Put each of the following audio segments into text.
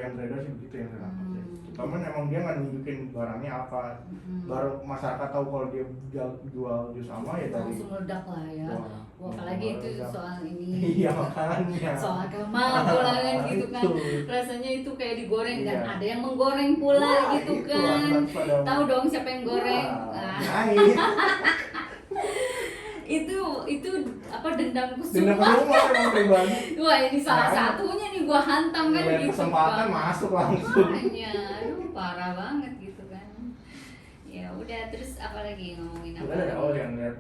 yang beredar sih begitu yang saya dapat ya. Cuman emang dia nggak nunjukin barangnya apa, baru masyarakat tahu kalau dia jual jus ama ya dari langsung meledak lah ya. Wah, apalagi itu soal ini. Iya makanya. Soal kemabulan gitu kan. Rasanya itu kayak digoreng dan ada yang menggoreng pula gitu kan. Tahu dong siapa yang goreng? Itu apa dendamku semua emang pribadi. Wah ini salah satunya nih gua hantam kan gitu. Kesempatan masuk langsung. Aduh parah banget gitu kan. Ya udah terus apa lagi ngomongin apa? Udah dari awal yang lihat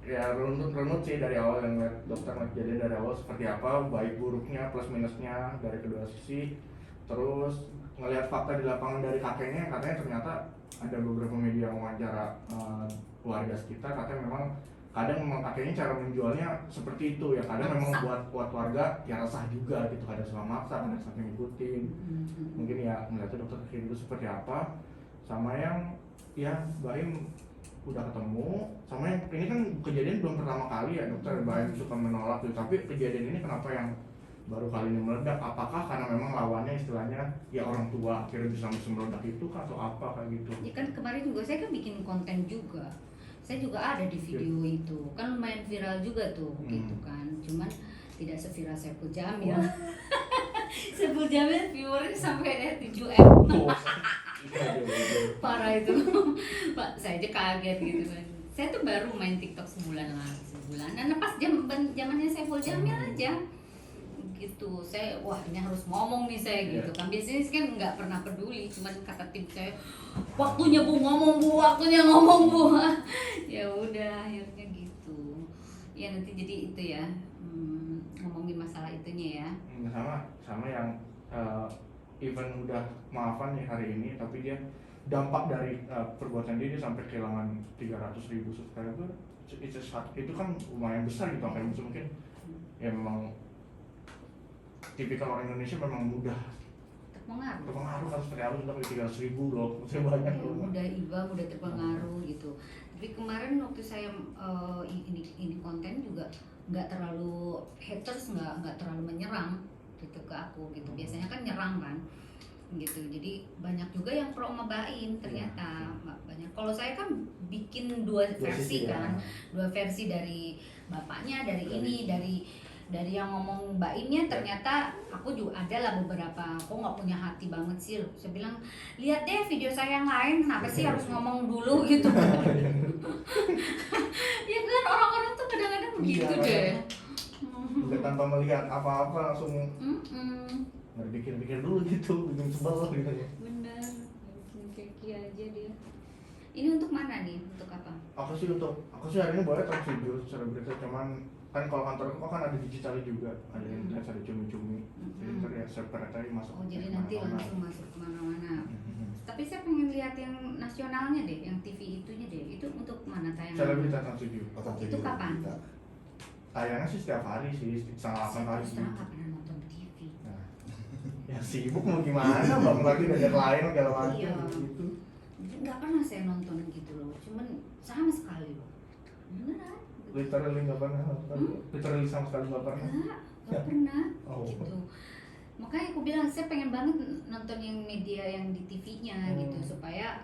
ya runut sih dari awal yang lihat dokter kejadian dari awal seperti apa, baik buruknya plus minusnya dari kedua sisi. Terus ngelihat fakta di lapangan dari kakeknya, katanya ternyata ada beberapa media wawancara warga sekitar, katanya memang kadang memang kakeknya cara menjualnya seperti itu ya, kadang memang buat warga ya resah juga gitu, kadang salah maksa, kadang sampai ngikutin. Mungkin ya melihatnya dokter kakek itu seperti apa, sama yang ya Baim udah ketemu, sama yang ini kan kejadian belum pertama kali ya dokter, Baim suka menolak gitu, tapi kejadian ini kenapa yang baru kali ini meledak? Apakah karena memang lawannya istilahnya ya orang tua akhirnya bisa meledak itu kah, atau apa kayak gitu? Ya kan kemarin juga saya kan bikin konten juga. Saya juga ada di video itu, kan lumayan viral juga tuh, gitu kan. Cuman tidak seviral Saiful Jamil. Saiful Jamil viewernya sampai 7M. Parah itu. Pak, saya aja kaget gitu kan. Saya tuh baru main TikTok sebulan. Nah, pas zamannya Saiful Jamil aja. Gitu, saya wah ini harus ngomong nih saya gitu kan. Biasanya sih kan nggak pernah peduli, cuman kata tim saya waktunya bu ngomong bu, waktunya ngomong bu. Ya udah akhirnya gitu ya, nanti jadi itu ya, ngomongin masalah itunya ya. Sama yang even udah maafan nih hari ini, tapi dia dampak dari perbuatan dia sampai kehilangan 300.000 subscriber. Itu kan lumayan besar gitu, kayak mungkin ya memang tipikal orang Indonesia memang mudah terpengaruh kan, seperti apa sudah 300.000 loh, maksudnya banyak ya, mudah terpengaruh gitu. Tapi kemarin waktu saya ini konten juga nggak terlalu haters, nggak terlalu menyerang gitu ke aku gitu. Biasanya kan nyerang kan gitu, jadi banyak juga yang pro sama Baim ternyata banyak. Kalau saya kan bikin dua versi kan, dua versi dari bapaknya, dari ini, dari yang ngomong Baimnya. Ternyata aku juga ada lah beberapa, aku nggak punya hati banget sih. Saya bilang lihat deh video saya yang lain, kenapa sih harus ngomong dulu gitu. Ya kan orang-orang tuh kadang-kadang begitu deh. Juga tanpa melihat apa-apa langsung nggak pikir-pikir dulu gitu, bikin sebel gitu ya. Bener, keki aja dia. Ini untuk mana nih? Untuk apa? Aku sih hari ini boleh talk video secara berita, cuman kan kalau kantorku kan ada digital juga, ada internet, ada cumi-cumi, jadi ntar ya separate aja masuk. Oh jadi nanti langsung masuk kemana-mana. Tapi saya pengen lihat yang nasionalnya deh, yang TV itunya deh. Itu untuk mana tayangan? Secara berita talk video. Itu kapan? Tayangnya sih setiap hari sih, setengah 8 hari. Sekarang nggak pernah nonton TV. Nah, ya sibuk mau gimana, bang lagi banyak lain segala macam gitu. Nggak pernah saya nonton gitu loh, cuman sama sekali loh. Beneran? Literally nggak pernah nonton, literally sama sekali nggak pernah. Nggak pernah, gitu. Makanya aku bilang saya pengen banget nonton yang media yang di TV-nya gitu, supaya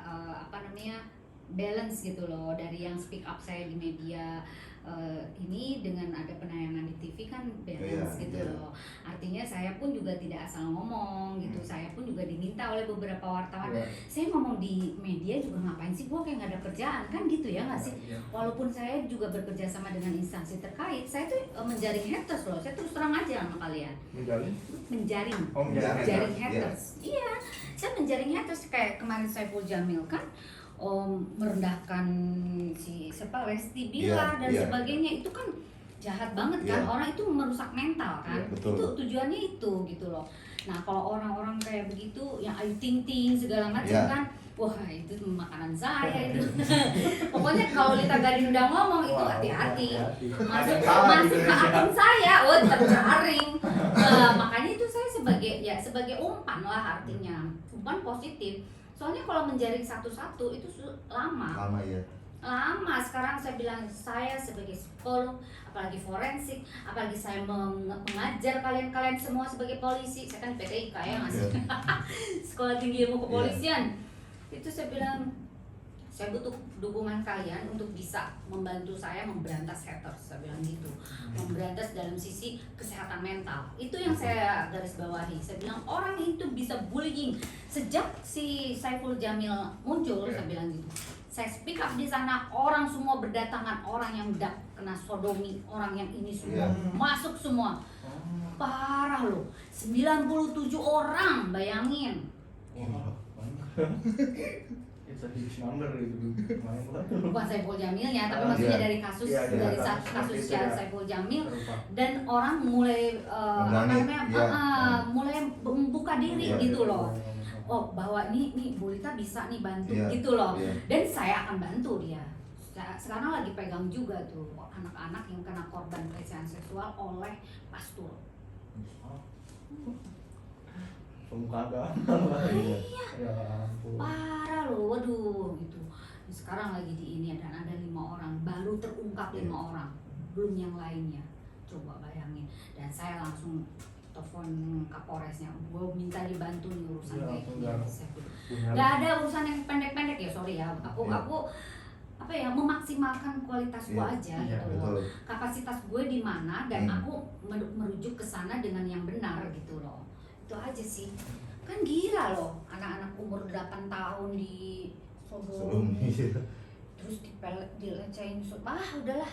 balance gitu loh, dari yang speak up saya di media ini dengan ada penayangan di TV kan balance gitu loh. Artinya saya pun juga tidak asal ngomong gitu, saya pun juga diminta oleh beberapa wartawan. Saya ngomong di media juga ngapain sih, gua kayak nggak ada kerjaan kan gitu ya nggak sih? Walaupun saya juga bekerja sama dengan instansi terkait, saya tuh menjaring haters loh. Saya terus terang aja sama kalian. Menjaring haters. Iya, saya menjaring haters. Kayak kemarin Saiful Jamil kan merendahkan si Lesti Bilar dan sebagainya, itu kan jahat banget kan. Orang itu merusak mental kan, itu tujuannya itu gitu loh. Nah kalau orang-orang kayak begitu yang ayu ting ting segala macam kan, wah itu makanan saya itu. Pokoknya kalau Lita Gading udah ngomong itu hati-hati, masuk ke akun saya, terjaring. Makanya itu saya sebagai umpan lah, artinya umpan positif. Soalnya kalau menjaring satu-satu itu lama ya. lama. Sekarang saya bilang saya sebagai psikolog, apalagi forensik, apalagi saya mengajar kalian semua sebagai polisi. Saya kan PTIK ya ngasih sekolah tinggi ilmu kepolisian. Itu saya bilang saya butuh dukungan kalian untuk bisa membantu saya memberantas haters, saya bilang gitu. Memberantas dalam sisi kesehatan mental. Itu yang saya garis bawahi. Saya bilang orang itu bisa bullying sejak si Saiful Jamil muncul, saya bilang gitu. Saya speak up di sana, orang semua berdatangan, orang yang kena sodomi, orang yang ini semua masuk semua. Parah loh, 97 orang, bayangin. It's a huge number gitu. Bukan Saiful Jamilnya, tapi maksudnya dari kasus dari kasus Saiful Jamil, dan orang mulai mulai membuka diri gitu loh. Oh, bahwa ini Bu Lita bisa nih bantu gitu loh. Dan saya akan bantu dia. Sekarang lagi pegang juga tuh anak-anak yang kena korban pelecehan seksual oleh pastor. Pemuka agama. Iya. Ya ampun. Parah loh, waduh gitu. Sekarang lagi di ini dan ada 5 orang, baru terungkap 5 orang, belum yang lainnya. Coba bayangin. Dan saya langsung telepon Kapolresnya, gue minta dibantu nih urusan kayak gini. Gak ada urusan yang pendek-pendek ya, sorry ya. Aku apa ya, memaksimalkan kualitas gue aja gitu loh. Kapasitas gue di mana dan aku merujuk ke sana dengan yang benar gitu loh. Itu aja sih. Kan gila loh, anak-anak umur 8 tahun di sodomi. Terus dilecehin, udahlah.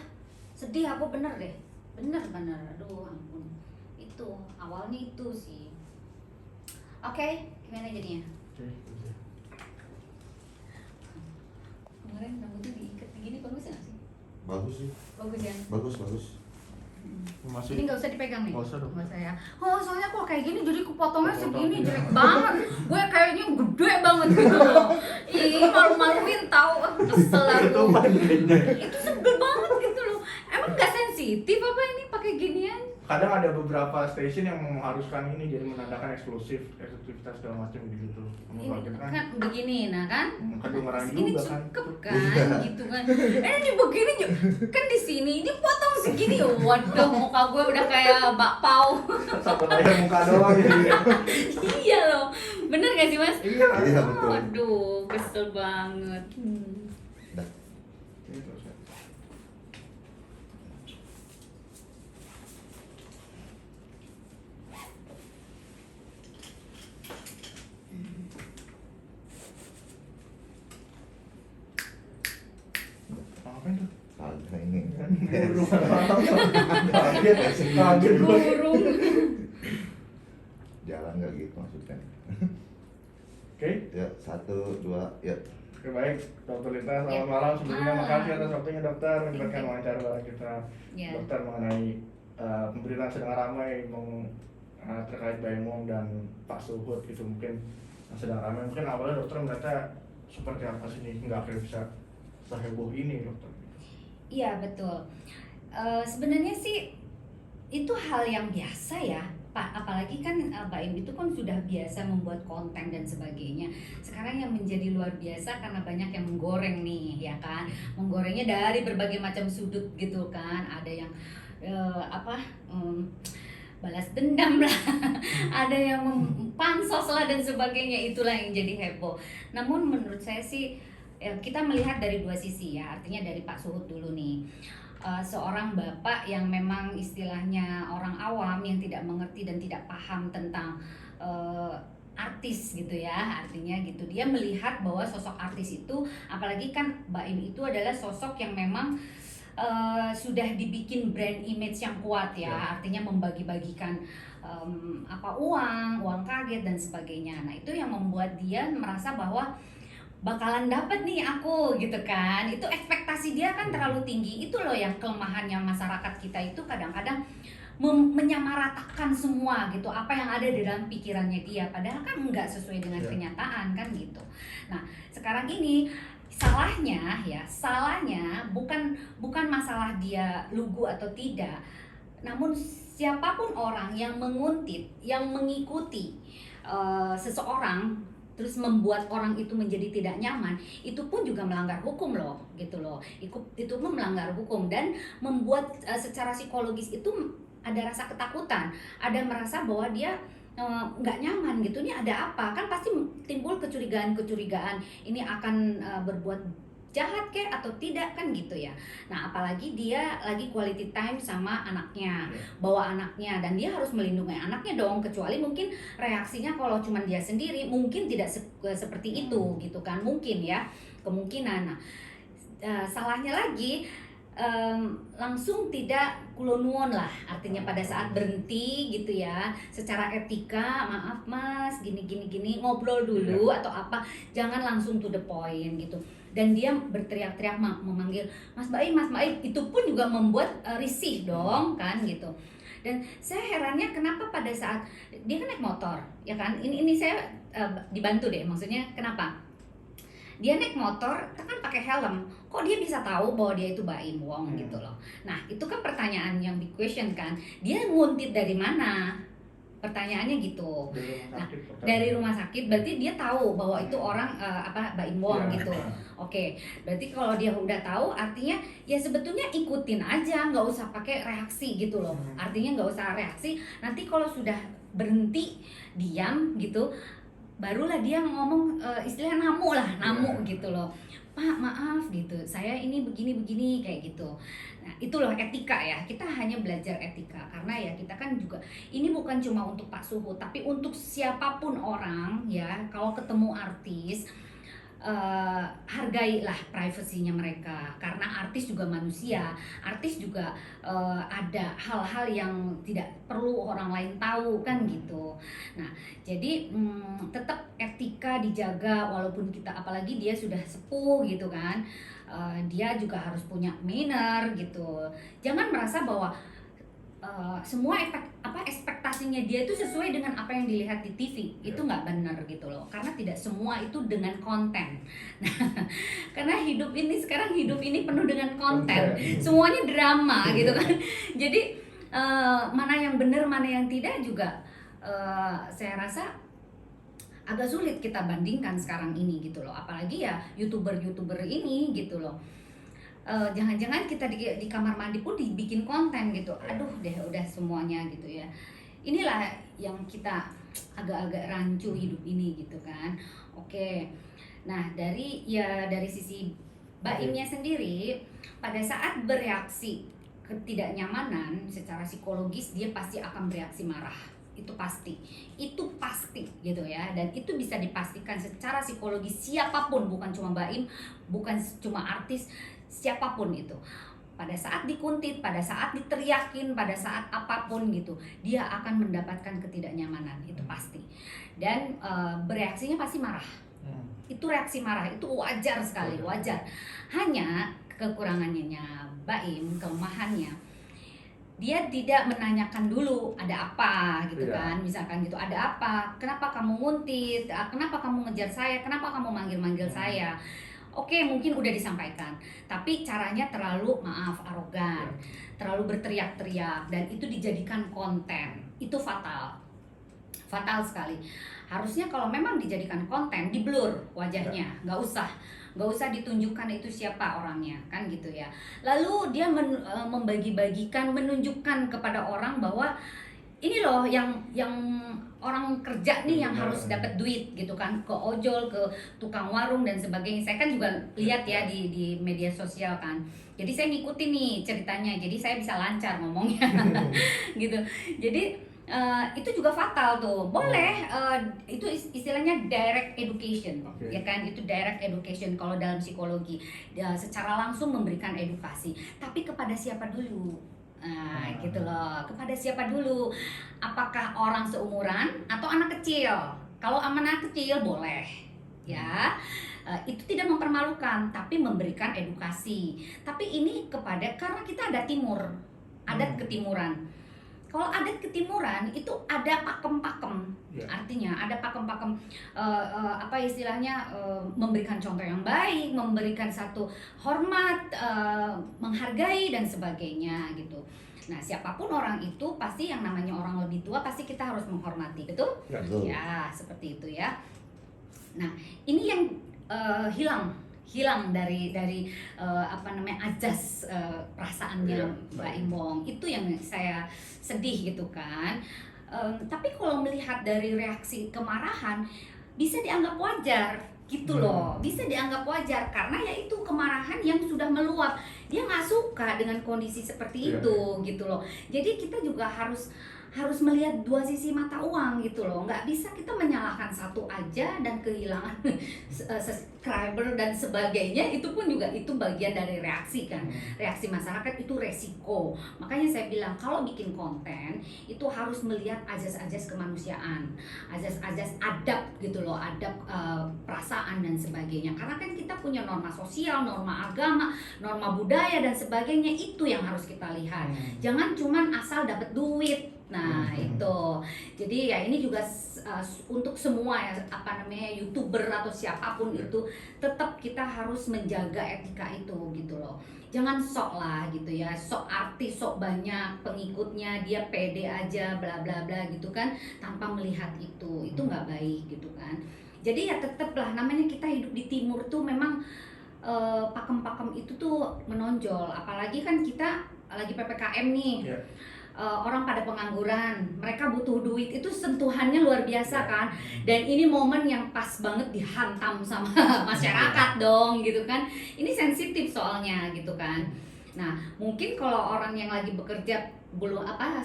Sedih aku bener deh. Bener, aduh ampun. Itu awalnya itu sih. Oke, gimana jadinya? Kemarin rambutnya diikat gini bagus nggak sih? Bagus sih. Bagus ya? Bagus. Masih Ini nggak usah dipegang nih? Nggak usah dong. Nggak usah ya? Oh, soalnya kok kayak gini jadi kepotongnya segini, jelek banget. Gue kayaknya gede banget gitu loh. Ih, malu-maluin tau. Kesel aku. Itu sebel banget gitu loh. Emang nggak sensitif apa ini pakai ginian? Kadang ada beberapa stasiun yang mengharuskan ini jadi menandakan eksklusivitas segala macam gitu. Ini kan begini, nah kan? Kedengeran Segini juga kan. cukup kan, gitu kan? Ini begini kan di sini, ini potong segini, waduh muka gue udah kayak bakpao. Satu layar muka doang gitu. Iya loh, bener gak sih mas? Iya betul. Waduh, kesel banget. Gitu, Seth. Ngapain tuh? Kagak ini. Kaget gue. Burung. Jalan nggak gitu maksudnya. Oke. Ya 1, 2, ya. Oke, baik, Dokter Lita, selamat malam. Sebelumnya makasih atas waktunya dokter memberikan wawancara bareng kita. Dokter mengenai pemberitaan sedang ramai terkait Baimong dan Pak Suhut gitu, mungkin sedang ramai. Mungkin awalnya dokter melihatnya seperti apa sih ini, nggak akhirnya bisa seheboh ini dokter? Iya betul. Sebenarnya sih itu hal yang biasa ya. Apalagi kan Baim itu kan sudah biasa membuat konten dan sebagainya. Sekarang yang menjadi luar biasa karena banyak yang menggoreng nih, ya kan? Menggorengnya dari berbagai macam sudut gitu kan. Ada yang balas dendam lah, ada yang pansos lah dan sebagainya. Itulah yang jadi heboh. Namun menurut saya sih kita melihat dari dua sisi ya. Artinya dari Pak Suhut dulu nih. Seorang bapak yang memang istilahnya orang awam yang tidak mengerti dan tidak paham tentang artis gitu ya, artinya gitu. Dia melihat bahwa sosok artis itu, apalagi kan Baim itu adalah sosok yang memang sudah dibikin brand image yang kuat ya, artinya membagi-bagikan uang kaget dan sebagainya. Nah itu yang membuat dia merasa bahwa bakalan dapat nih aku gitu kan. Itu ekspektasi dia kan terlalu tinggi. Itu loh yang kelemahannya masyarakat kita itu kadang-kadang menyamaratakan semua gitu, apa yang ada di dalam pikirannya dia, padahal kan nggak sesuai dengan kenyataan kan gitu. Nah sekarang ini salahnya bukan masalah dia lugu atau tidak, namun siapapun orang yang menguntit, yang mengikuti seseorang terus membuat orang itu menjadi tidak nyaman, itu pun juga melanggar hukum loh, gitu loh. Itu pun melanggar hukum dan membuat secara psikologis itu ada rasa ketakutan, ada merasa bahwa dia nggak nyaman gitu, ini ada apa, kan pasti timbul kecurigaan ini akan berbuat jahat kek atau tidak kan gitu ya. Nah apalagi dia lagi quality time sama anaknya, bawa anaknya, dan dia harus melindungi anaknya dong, kecuali mungkin reaksinya kalau cuma dia sendiri mungkin tidak seperti itu gitu kan, mungkin ya, kemungkinan. Nah salahnya lagi langsung tidak kulonuon lah, artinya pada saat berhenti gitu ya, secara etika, maaf mas gini ngobrol dulu atau apa, jangan langsung to the point gitu. Dan dia berteriak-teriak memanggil Mas Baim, itu pun juga membuat risih dong kan gitu. Dan saya herannya kenapa pada saat dia kan naik motor ya kan, ini saya dibantu deh, maksudnya kenapa dia naik motor kan pakai helm, kok dia bisa tahu bahwa dia itu Baim Wong gitu loh. Nah itu kan pertanyaan yang big question kan, dia nguntit dari mana, pertanyaannya gitu. Nah dari rumah sakit berarti dia tahu bahwa itu orang Baim Wong gitu. Oke, berarti kalau dia udah tahu artinya ya sebetulnya ikutin aja, nggak usah pakai reaksi gitu loh. Artinya nggak usah reaksi, nanti kalau sudah berhenti diam gitu barulah dia ngomong istilah namu gitu loh, Pak maaf gitu, saya ini begini kayak gitu. Nah itu loh etika ya, kita hanya belajar etika karena ya kita kan juga ini bukan cuma untuk Pak Suhut tapi untuk siapapun orang ya, kalau ketemu artis hargailah privasinya mereka, karena artis juga manusia, artis juga ada hal-hal yang tidak perlu orang lain tahu kan gitu. Nah jadi tetap etika dijaga, walaupun kita apalagi dia sudah sepuh gitu kan, dia juga harus punya manner gitu. Jangan merasa bahwa semua ekspektasinya dia itu sesuai dengan apa yang dilihat di TV, itu nggak benar gitu loh, karena tidak semua itu dengan konten. Nah karena hidup ini penuh dengan konten, semuanya drama gitu kan. Jadi mana yang benar mana yang tidak juga saya rasa agak sulit kita bandingkan sekarang ini gitu loh, apalagi ya youtuber ini gitu loh. Jangan-jangan kita di kamar mandi pun dibikin konten gitu, aduh deh udah semuanya gitu ya. Inilah yang kita agak-agak rancu hidup ini gitu kan. Oke, nah dari sisi Baimnya sendiri, pada saat bereaksi ketidaknyamanan secara psikologis dia pasti akan bereaksi marah, itu pasti gitu ya. Dan itu bisa dipastikan secara psikologis, siapapun, bukan cuma Baim, bukan cuma artis, siapapun itu, pada saat dikuntit, pada saat diteriakin, pada saat apapun gitu, dia akan mendapatkan ketidaknyamanan, itu pasti. Dan bereaksinya pasti marah. Itu reaksi marah, itu wajar sekali, wajar. Hanya kekurangannya Baim, kelemahannya, dia tidak menanyakan dulu ada apa gitu kan, misalkan gitu, ada apa, kenapa kamu nguntit, kenapa kamu ngejar saya, kenapa kamu manggil saya. Oke, mungkin udah disampaikan, tapi caranya terlalu arogan, terlalu berteriak-teriak, dan itu dijadikan konten, itu fatal sekali. Harusnya kalau memang dijadikan konten, diblur wajahnya, nggak usah ditunjukkan itu siapa orangnya kan gitu ya. Lalu dia membagi-bagikan, menunjukkan kepada orang bahwa ini loh yang orang kerja nih yang harus dapat duit gitu kan, ke ojol, ke tukang warung dan sebagainya. Saya kan juga lihat ya di media sosial kan, jadi saya ngikutin nih ceritanya, jadi saya bisa lancar ngomongnya gitu. Jadi itu juga fatal tuh. Boleh itu istilahnya direct education, ya kan, itu direct education kalau dalam psikologi, secara langsung memberikan edukasi, tapi kepada siapa dulu? Nah gitu loh, kepada siapa dulu? Apakah orang seumuran atau anak kecil? Kalau anak kecil boleh ya, itu tidak mempermalukan tapi memberikan edukasi. Tapi ini karena kita ada timur, adat ketimuran. Kalau adat ketimuran itu ada pakem-pakem, artinya ada pakem-pakem, memberikan contoh yang baik, memberikan satu hormat, menghargai dan sebagainya gitu. Nah siapapun orang itu pasti yang namanya orang lebih tua pasti kita harus menghormati, betul? Betul. Ya seperti itu ya. Nah, ini yang hilang dari ajas perasaannya Iya, Mbak baik. Imbong. Itu yang saya sedih gitu kan. Tapi kalau melihat dari reaksi kemarahan bisa dianggap wajar gitu loh, bisa dianggap wajar karena ya itu kemarahan yang sudah meluap, dia nggak suka dengan kondisi seperti Iya, itu gitu loh. Jadi kita juga harus melihat dua sisi mata uang gitu loh, nggak bisa kita menyalahkan satu aja dan kehilangan subscriber dan sebagainya. Itu pun juga itu bagian dari reaksi kan, reaksi masyarakat itu resiko. Makanya saya bilang kalau bikin konten itu harus melihat ajas-ajas kemanusiaan, ajas-ajas adab gitu loh, adab perasaan dan sebagainya. Karena kan kita punya norma sosial, norma agama, norma budaya dan sebagainya, itu yang harus kita lihat. Jangan cuman asal dapat duit. Nah itu, jadi ya ini juga untuk semua ya YouTuber atau siapapun itu tetap kita harus menjaga etika itu gitu loh. Jangan sok lah gitu ya, sok artis, sok banyak pengikutnya, dia pede aja bla bla bla gitu kan, tanpa melihat itu nggak baik gitu kan. Jadi ya tetap lah, namanya kita hidup di timur tuh memang pakem-pakem itu tuh menonjol, apalagi kan kita lagi PPKM nih. Iya. Orang pada pengangguran, mereka butuh duit, itu sentuhannya luar biasa kan. Dan ini momen yang pas banget dihantam sama masyarakat dong gitu kan. Ini sensitif soalnya gitu kan. Nah mungkin kalau orang yang lagi bekerja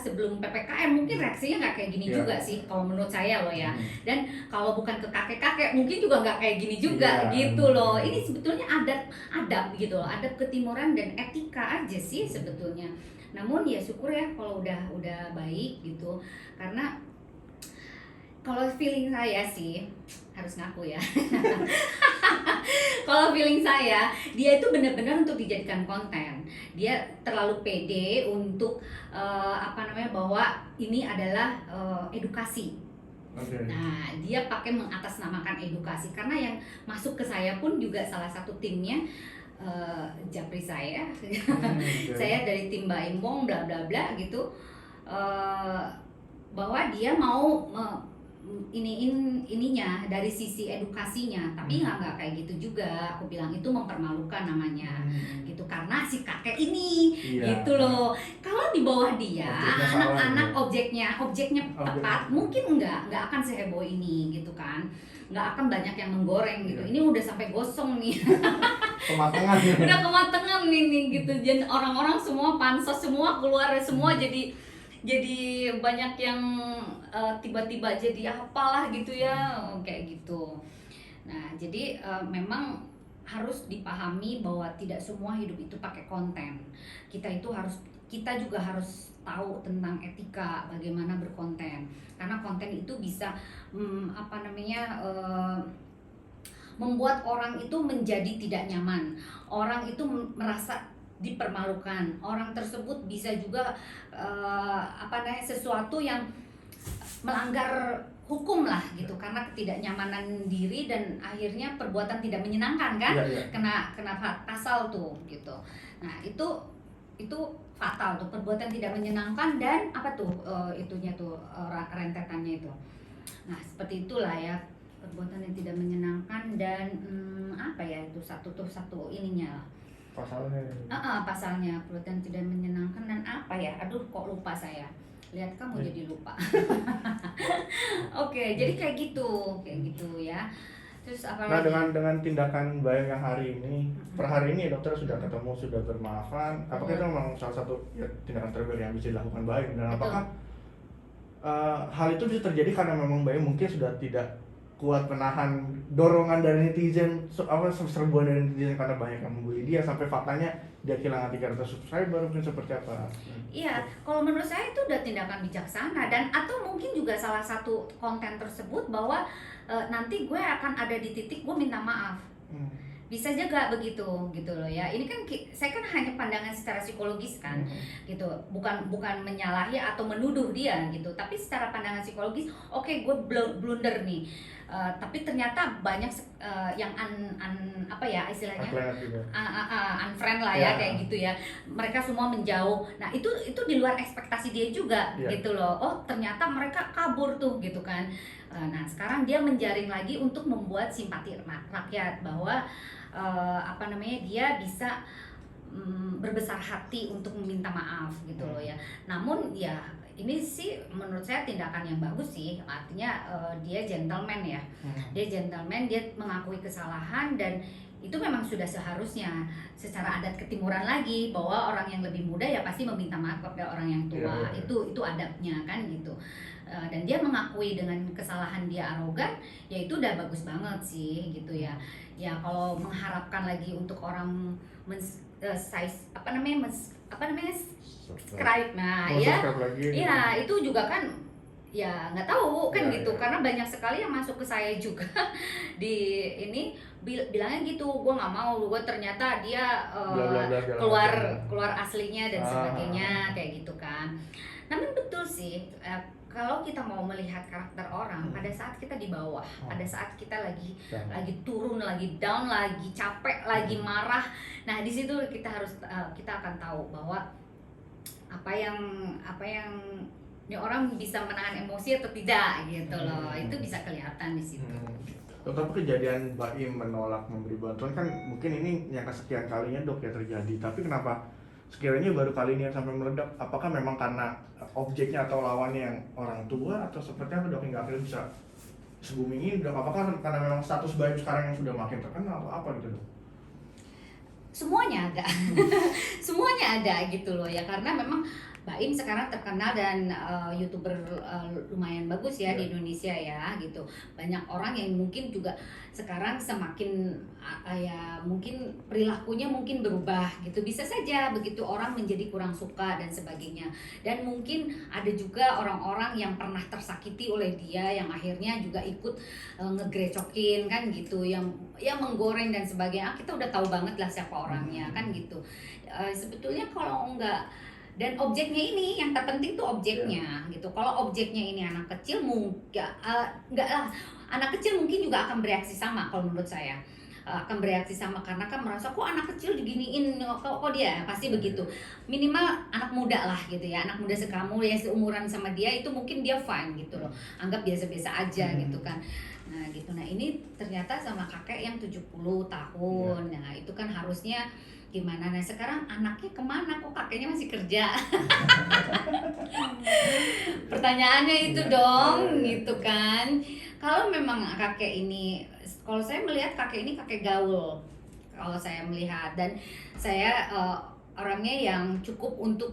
sebelum PPKM mungkin reaksinya nggak kayak gini juga sih kalau menurut saya loh ya. Dan kalau bukan ke kakek-kakek mungkin juga nggak kayak gini juga gitu loh. Ini sebetulnya adab gitu loh, adab ketimuran dan etika aja sih sebetulnya. Namun ya syukur ya kalau udah baik gitu, karena kalau feeling saya sih harus ngaku ya. Kalau feeling saya, dia itu benar-benar untuk dijadikan konten. Dia terlalu pede untuk bahwa ini adalah edukasi. Nah, dia pakai mengatasnamakan edukasi, karena yang masuk ke saya pun juga salah satu timnya japri saya. Saya dari tim Mbak Imbong bla bla bla gitu, bahwa dia mau ininya dari sisi edukasinya, tapi nggak kayak gitu juga. Aku bilang itu mempermalukan namanya gitu, karena si kakek ini gitu loh. Kalau di bawah dia anak-anak objeknya tepat, mungkin nggak akan seheboh ini gitu kan, nggak akan banyak yang menggoreng gitu. Ini udah sampai gosong nih. Kematangan udah kematangan nih gitu. Jadi orang-orang semua pansos, semua keluar semua, jadi banyak yang tiba-tiba jadi apalah gitu ya, kayak gitu. Nah jadi memang harus dipahami bahwa tidak semua hidup itu pakai konten. Kita juga harus tahu tentang etika bagaimana berkonten, karena konten itu bisa membuat orang itu menjadi tidak nyaman, orang itu merasa dipermalukan, orang tersebut bisa juga sesuatu yang melanggar hukum lah gitu, karena ketidaknyamanan diri dan akhirnya perbuatan tidak menyenangkan kan. Kena pasal tuh gitu. Nah itu fatal tuh, perbuatan tidak menyenangkan dan rentetannya itu. Nah seperti itulah ya, perbuatan yang tidak menyenangkan dan itu satu ininya lah. Pasalnya perbuatan tidak menyenangkan dan kok lupa saya. Lihat kamu jadi lupa. Oke, jadi kayak gitu ya. Terus apalagi? Nah dengan tindakan Mbak yang hari ini, per hari ini dokter sudah ketemu, sudah bermaafan. Apakah itu memang salah satu tindakan terbaik yang bisa dilakukan Mbak? Dan apakah hal itu bisa terjadi karena memang Mbak mungkin sudah tidak kuat menahan dorongan dari netizen, serbuan dari netizen, karena banyak yang membuli dia sampai faktanya dia kehilangan 300 subscriber, mungkin seperti apa? Iya, kalau menurut saya itu udah tindakan bijaksana, dan atau mungkin juga salah satu konten tersebut bahwa nanti gue akan ada di titik gue minta maaf. Bisa juga begitu loh ya. Ini kan saya kan hanya pandangan secara psikologis kan gitu, bukan menyalahi atau menuduh dia gitu, tapi secara pandangan psikologis. Oke, gue blunder nih, Tapi ternyata banyak yang apa ya istilahnya Atlet juga. unfriend lah ya Ya. kayak gitu ya. Mereka semua menjauh. Nah itu di luar ekspektasi dia juga Ya. gitu loh. Oh ternyata mereka kabur tuh gitu kan. Nah sekarang dia menjaring lagi untuk membuat simpati rakyat bahwa apa namanya dia bisa berbesar hati untuk meminta maaf gitu loh ya. Namun ya ini sih menurut saya tindakan yang bagus sih, artinya dia gentleman ya. Dia gentleman, dia mengakui kesalahan dan itu memang sudah seharusnya secara adat ketimuran lagi bahwa orang yang lebih muda ya pasti meminta maaf kepada orang yang tua. Iya. Itu adabnya kan gitu. Dan dia mengakui dengan kesalahan dia arogan, ya itu udah bagus banget sih gitu ya. Ya kalau mengharapkan lagi untuk orang size apa namanya subscribe, nah Mau ya subscribe lagi. ya itu juga kan ya nggak tahu kan Ya, gitu ya. karena banyak sekali yang masuk ke saya juga di ini bilangnya gitu, gue nggak mau, gue ternyata dia Bla, bla, bla, segala keluar macam. aslinya dan sebagainya kayak gitu kan. Namun betul sih kalau kita mau melihat karakter orang pada saat kita di bawah, pada saat kita lagi turun, lagi down, lagi capek, lagi marah, nah di situ kita harus kita akan tahu bahwa apa yang ini orang bisa menahan emosi atau tidak gitu loh. Itu bisa kelihatan di situ. Tapi kejadian Baim menolak memberi bantuan kan mungkin ini yang kesekian kalinya Dok ya terjadi. Tapi kenapa sekiranya baru kali ini yang sampai meledak? Apakah memang karena objeknya atau lawannya yang orang tua atau seperti apa Dok hingga akhirnya bisa se-booming ini Dok? Apakah karena memang status Baim sekarang yang sudah makin terkenal atau apa gitu Dok? Semuanya ada. Semuanya ada gitu loh ya, karena memang Baim sekarang terkenal dan YouTuber lumayan bagus ya di Indonesia ya gitu. Banyak orang yang mungkin juga sekarang semakin ya mungkin perilakunya mungkin berubah gitu. Bisa saja begitu orang menjadi kurang suka dan sebagainya. Dan mungkin ada juga orang-orang yang pernah tersakiti oleh dia yang akhirnya juga ikut ngegrecokin kan gitu, yang menggoreng dan sebagainya. Kita udah tahu banget lah siapa orangnya kan gitu. Sebetulnya kalau enggak, dan objeknya ini yang terpenting tuh objeknya gitu. Kalau objeknya ini anak kecil enggak lah, anak kecil mungkin juga akan bereaksi sama kalau menurut saya. Akan bereaksi sama karena kan merasa kok anak kecil diginiin, kok dia pasti begitu. Minimal anak muda lah gitu ya, anak muda sekamu ya seumuran sama dia itu mungkin dia fine gitu loh, anggap biasa-biasa aja gitu kan. Nah gitu, nah ini ternyata sama kakek yang 70 tahun, nah itu kan harusnya gimana. Nah sekarang anaknya kemana, kok kakeknya masih kerja? Pertanyaannya itu dong gitu kan. Kalau memang kakek ini, kalau saya melihat kakek ini kakek gaul, kalau saya melihat, dan saya orangnya yang cukup untuk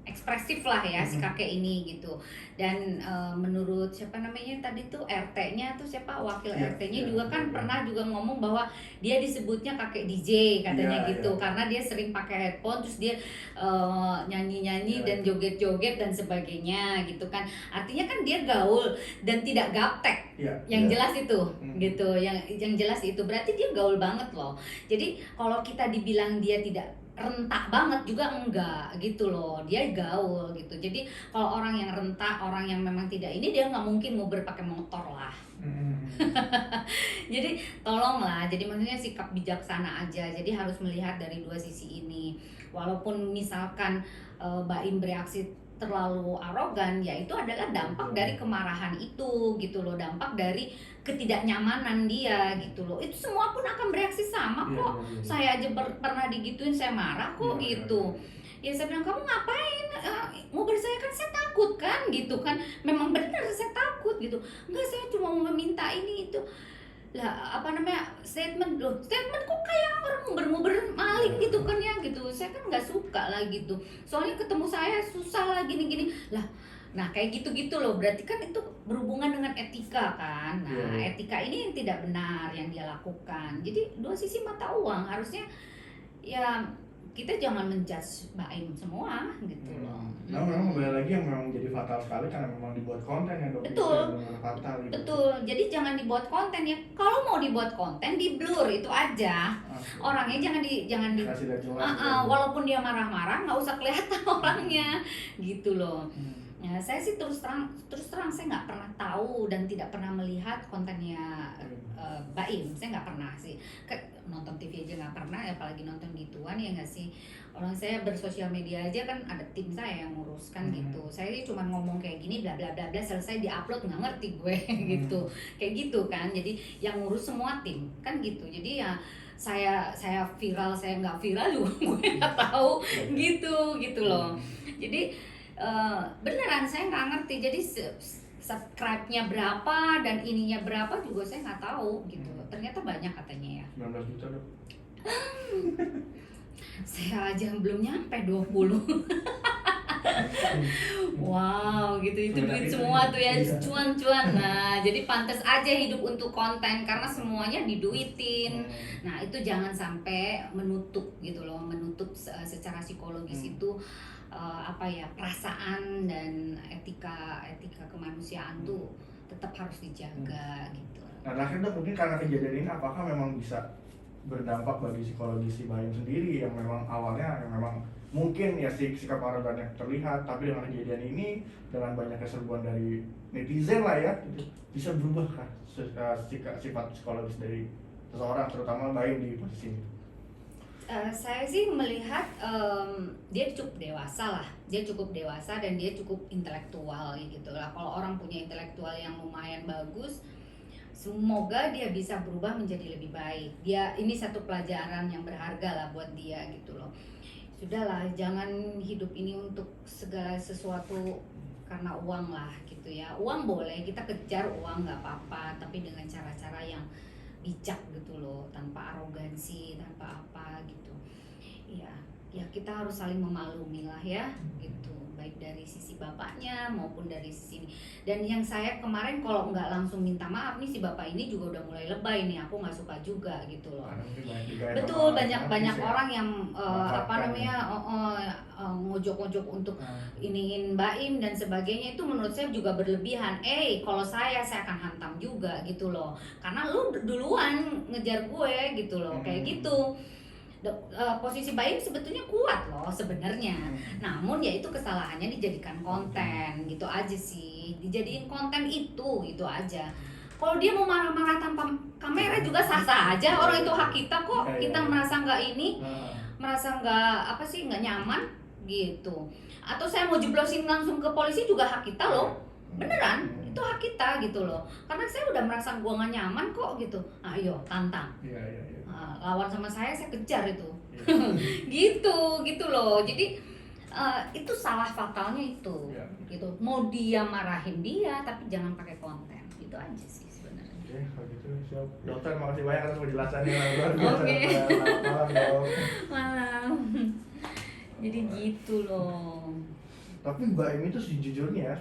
ekspresif lah ya si kakek ini gitu. Dan menurut siapa namanya tadi tuh RT-nya tuh siapa, wakil RT-nya juga kan pernah juga ngomong bahwa dia disebutnya kakek DJ katanya gitu. Karena dia sering pakai headphone terus dia nyanyi-nyanyi dan joget-joget dan sebagainya gitu kan. Artinya kan dia gaul dan tidak gaptek. Yang jelas itu gitu. Yang jelas itu berarti dia gaul banget loh. Jadi kalau kita dibilang dia tidak rentak banget juga enggak gitu loh, dia gaul gitu. Jadi kalau orang yang rentak, orang yang memang tidak ini, dia nggak mungkin mau berpakai motor lah. Jadi tolonglah, jadi maksudnya sikap bijaksana aja. Jadi harus melihat dari dua sisi ini. Walaupun misalkan Baim bereaksi terlalu arogan, ya itu adalah dampak dari kemarahan itu gitu loh, dampak dari ketidaknyamanan dia gitu loh. Itu semua pun akan bereaksi sama kok. Saya aja pernah digituin, saya marah kok gitu. Ya saya bilang, kamu ngapain? Mobil saya kan saya takut kan gitu kan. Memang benar saya takut gitu. Enggak, saya cuma mau meminta ini itu. Lah apa namanya, statement kok kayak orang nguber-nguber maling gitu kan ya gitu. Saya kan nggak suka lah gitu. Soalnya ketemu saya susah lah gini-gini lah. Nah kayak gitu-gitu loh, berarti kan itu berhubungan dengan etika kan. Nah etika ini yang tidak benar yang dia lakukan. Jadi dua sisi mata uang, harusnya ya kita jangan menjudge Baim semua gitu loh. Nah memang kembali lagi yang memang jadi fatal sekali karena memang dibuat konten ya Dok. Betul. Fatal gitu. Betul. Jadi jangan dibuat konten ya. Kalau mau dibuat konten di blur itu aja. Orangnya jangan di walaupun dia marah-marah nggak usah kelihatan orangnya gitu loh. Ya, saya sih terus terang saya nggak pernah tahu dan tidak pernah melihat kontennya Baim. Saya nggak pernah sih nonton TV aja nggak pernah, apalagi nonton gituan ya nggak sih. Orang saya bersosial media aja kan ada tim saya yang ngurus kan gitu. Saya sih cuma ngomong kayak gini bla bla bla bla, selesai diupload nggak ngerti gue gitu, kayak gitu kan. Jadi yang ngurus semua tim kan gitu. Jadi ya saya viral saya nggak viral juga gue nggak tahu gitu loh. Jadi beneran saya nggak ngerti. Jadi subscribe-nya berapa dan ininya berapa juga saya nggak tahu gitu. Ternyata banyak katanya ya. 19 juta dong. Saya aja belum nyampe 20. Wow, gitu itu duit semua tuh ya, cuan-cuan. Nah, jadi pantas aja hidup untuk konten karena semuanya diduitin. Nah, itu jangan sampai menutup gitu loh, menutup secara psikologis itu apa ya, perasaan dan etika kemanusiaan tuh tetap harus dijaga gitu. Nah, akhirnya mungkin karena kejadian ini apakah memang bisa berdampak bagi psikologi si Baim sendiri yang memang awalnya yang memang mungkin ya sikap arogannya terlihat, tapi dengan kejadian ini dengan banyaknya serbuan dari netizen lah ya, gitu, bisa berubah kan sifat psikologis dari seseorang, terutama Baim di posisi ini. Saya sih melihat dia cukup dewasa lah, dan dia cukup intelektual gitu lah. Kalau orang punya intelektual yang lumayan bagus, semoga dia bisa berubah menjadi lebih baik. Ini satu pelajaran yang berharga lah buat dia gitu loh. Sudahlah, jangan hidup ini untuk segala sesuatu karena uang lah gitu ya. Uang boleh, kita kejar uang nggak apa-apa, tapi dengan cara-cara yang bijak gitu loh, tanpa arogansi, tanpa apa gitu. Ya kita harus saling memaklumi lah ya gitu, baik dari sisi bapaknya maupun dari sisi ini. Dan yang saya kemarin kalau nggak langsung minta maaf nih, si bapak ini juga udah mulai lebay nih, aku nggak suka juga gitu loh. Betul, banyak orang yang ngojok-ngojok untuk iniin Baim dan sebagainya, itu menurut saya juga berlebihan. Kalau saya akan hantam juga gitu loh, karena lu duluan ngejar gue gitu loh, kayak gitu. Posisi Baim sebetulnya kuat loh sebenarnya, namun ya itu kesalahannya dijadikan konten gitu aja sih, dijadiin konten itu aja. Kalau dia mau marah-marah tanpa kamera juga sah-sah aja, orang itu hak kita kok. Kita merasa nggak merasa nggak nyaman gitu, atau saya mau jeblosin langsung ke polisi juga hak kita loh, beneran itu hak kita gitu loh, karena saya udah merasa gua nggak nyaman kok gitu. Ayo tantang, lawan sama saya kejar itu. gitu loh. Jadi itu salah fatalnya itu gitu. Mau dia marahin dia tapi jangan pakai konten, itu aja sih sebenarnya. Oke, kalau gitu siap. Dokter, makasih banyak atas penjelasannya. Luar biasa. Oke. Malam, dok. Malam. Jadi gitu loh. Tapi Mbak Emi itu sejujurnya